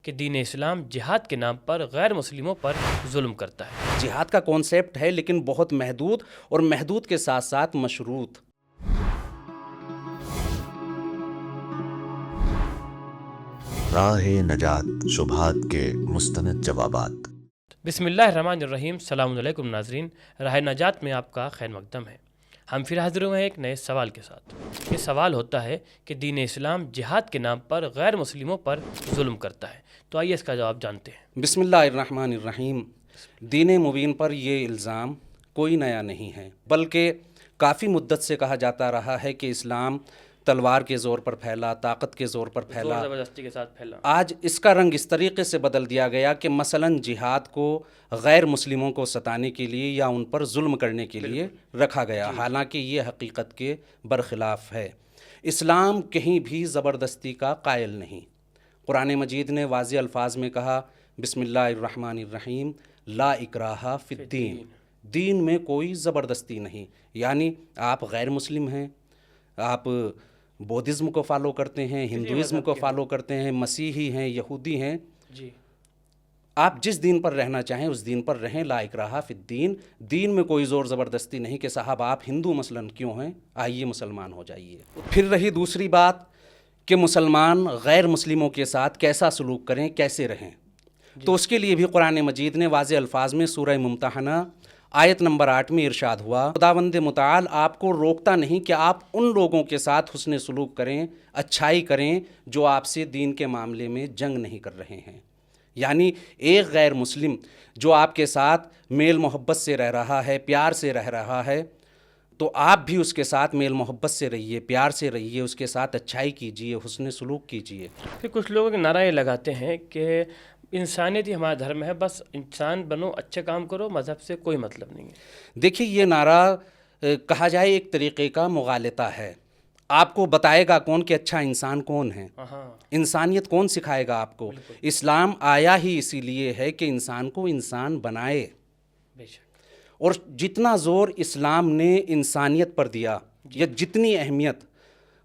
کہ دین اسلام جہاد کے نام پر غیر مسلموں پر ظلم کرتا ہے۔ جہاد کا کانسیپٹ ہے لیکن بہت محدود، اور محدود کے ساتھ ساتھ مشروط۔ راہ نجات، شبہات کے مستند جوابات۔ بسم اللہ الرحمن الرحیم۔ السلام علیکم ناظرین، راہ نجات میں آپ کا خیر مقدم ہے۔ ہم پھر حاضر ہوئے ہیں ایک نئے سوال کے ساتھ۔ یہ سوال ہوتا ہے کہ دین اسلام جہاد کے نام پر غیر مسلموں پر ظلم کرتا ہے، تو آئیے اس کا جواب جانتے ہیں۔ بسم اللہ الرحمن الرحیم۔ دین مبین پر یہ الزام کوئی نیا نہیں ہے، بلکہ کافی مدت سے کہا جاتا رہا ہے کہ اسلام تلوار کے زور پر پھیلا، طاقت کے زور پر پھیلا، زبردستی کے ساتھ پھیلا۔ آج اس کا رنگ اس طریقے سے بدل دیا گیا کہ مثلاً جہاد کو غیر مسلموں کو ستانے کے لیے یا ان پر ظلم کرنے کے لیے رکھا گیا، حالانکہ یہ حقیقت کے برخلاف ہے۔ اسلام کہیں بھی زبردستی کا قائل نہیں۔ قرآن مجید نے واضح الفاظ میں کہا، بسم اللہ الرحمن الرحیم، لا اکراہ فی الدین، دین میں کوئی زبردستی نہیں۔ یعنی آپ غیر مسلم ہیں، آپ بودھزم کو فالو کرتے ہیں، ہندوازم کو فالو کرتے ہیں، مسیحی ہیں، یہودی ہیں، جی، آپ جس دین پر رہنا چاہیں اس دین پر رہیں، لا اکراہ فی الدین، دین میں کوئی زور زبردستی نہیں کہ صاحب آپ ہندو مثلاً کیوں ہیں، آئیے مسلمان ہو جائیے۔ پھر رہی دوسری بات کہ مسلمان غیر مسلموں کے ساتھ کیسا سلوک کریں، کیسے رہیں، تو اس کے لیے بھی قرآن مجید نے واضح الفاظ میں سورہ ممتحنہ آیت نمبر 8 میں ارشاد ہوا، خداوند متعال آپ کو روکتا نہیں کہ آپ ان لوگوں کے ساتھ حسن سلوک کریں، اچھائی کریں جو آپ سے دین کے معاملے میں جنگ نہیں کر رہے ہیں۔ یعنی ایک غیر مسلم جو آپ کے ساتھ میل محبت سے رہ رہا ہے، پیار سے رہ رہا ہے، تو آپ بھی اس کے ساتھ میل محبت سے رہیے، پیار سے رہیے، اس کے ساتھ اچھائی کیجیے، حسن سلوک کیجیے۔ پھر کچھ لوگ نعرہ یہ لگاتے ہیں کہ انسانیت ہی ہمارا دھرم ہے، بس انسان بنو، اچھے کام کرو، مذہب سے کوئی مطلب نہیں ہے۔ دیکھیے یہ نعرہ کہا جائے ایک طریقے کا مغالطہ ہے۔ آپ کو بتائے گا کون کہ اچھا انسان کون ہے؟ انسانیت کون سکھائے گا آپ کو؟ اسلام آیا ہی اسی لیے ہے کہ انسان کو انسان بنائے، بے شک۔ اور جتنا زور اسلام نے انسانیت پر دیا یا جتنی اہمیت،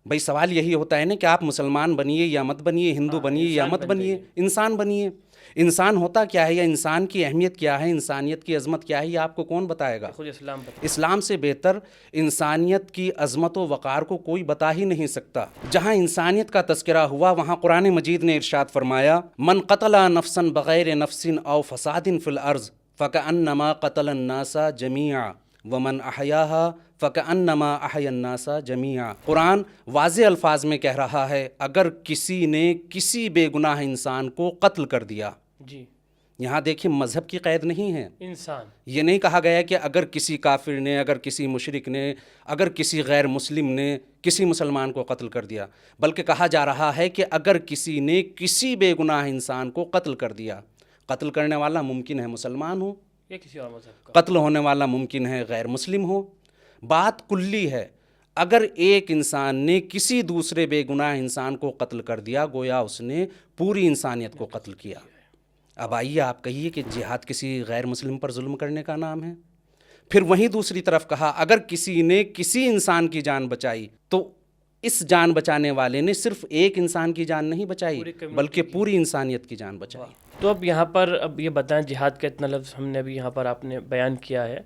بھئی سوال یہی ہوتا ہے نا کہ آپ مسلمان بنیے یا مت بنیے، ہندو بنیے یا مت بنیے، انسان بنیے۔ انسان ہوتا کیا ہے یا انسان کی اہمیت کیا ہے، انسانیت کی عظمت کیا ہے، یہ آپ کو کون بتائے گا؟ خود اسلام بتا۔ اسلام سے بہتر انسانیت کی عظمت و وقار کو کوئی بتا ہی نہیں سکتا۔ جہاں انسانیت کا تذکرہ ہوا وہاں قرآن مجید نے ارشاد فرمایا، من قتل نفسا بغیر نفس او فساد فی الارض فکأنما قتل الناس جمیعا ومن احیاها فکأنما احیا الناس جمیعا۔ قرآن واضح الفاظ میں کہہ رہا ہے اگر کسی نے کسی بے گناہ انسان کو قتل کر دیا، جی، یہاں دیکھیں مذہب کی قید نہیں ہے، انسان، یہ نہیں کہا گیا کہ اگر کسی کافر نے، اگر کسی مشرک نے، اگر کسی غیر مسلم نے کسی مسلمان کو قتل کر دیا، بلکہ کہا جا رہا ہے کہ اگر کسی نے کسی بے گناہ انسان کو قتل کر دیا، قتل کرنے والا ممکن ہے مسلمان ہو، یہ کسی اور مذہب کا، قتل ہونے والا ممکن ہے غیر مسلم ہو، بات کلی ہے۔ اگر ایک انسان نے کسی دوسرے بے گناہ انسان کو قتل کر دیا گویا اس نے پوری انسانیت کو قتل کیا۔ اب آئیے آپ کہیے کہ جہاد کسی غیر مسلم پر ظلم کرنے کا نام ہے؟ پھر وہیں دوسری طرف کہا اگر کسی نے کسی انسان کی جان بچائی تو اس جان بچانے والے نے صرف ایک انسان کی جان نہیں بچائی بلکہ پوری انسانیت کی جان بچائی۔ تو اب یہاں پر اب یہ بتائیں، جہاد کا اتنا لفظ ہم نے ابھی یہاں پر آپ نے بیان کیا ہے،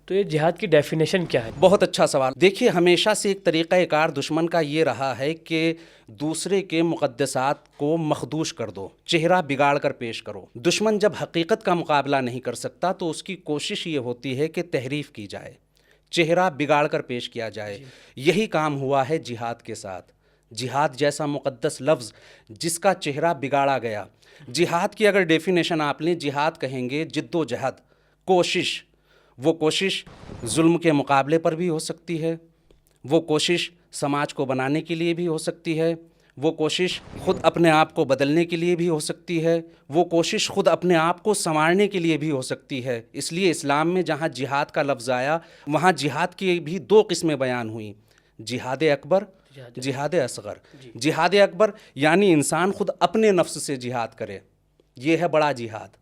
تو یہ جہاد کی ڈیفینیشن کیا ہے؟ بہت اچھا سوال۔ دیکھیے ہمیشہ سے ایک طریقہ کار دشمن کا یہ رہا ہے کہ دوسرے کے مقدسات کو مخدوش کر دو، چہرہ بگاڑ کر پیش کرو۔ دشمن جب حقیقت کا مقابلہ نہیں کر سکتا تو اس کی کوشش یہ ہوتی ہے کہ تحریف کی جائے، چہرہ بگاڑ کر پیش کیا جائے۔ یہی کام ہوا ہے جہاد کے ساتھ۔ جہاد جیسا مقدس لفظ جس کا چہرہ بگاڑا گیا۔ جہاد کی اگر ڈیفینیشن آپ لیں، جہاد کہیں گے جد و جہد، کوشش۔ وہ کوشش ظلم کے مقابلے پر بھی ہو سکتی ہے، وہ کوشش سماج کو بنانے کے لیے بھی ہو سکتی ہے، وہ کوشش خود اپنے آپ کو بدلنے کے لیے بھی ہو سکتی ہے، وہ کوشش خود اپنے آپ کو سنوارنے کے لیے بھی ہو سکتی ہے۔ اس لیے اسلام میں جہاں جہاد کا لفظ آیا وہاں جہاد کی بھی دو قسمیں بیان ہوئیں، جہاد اکبر، جہاد اصغر۔ جہاد اکبر یعنی انسان خود اپنے نفس سے جہاد کرے، یہ ہے بڑا جہاد۔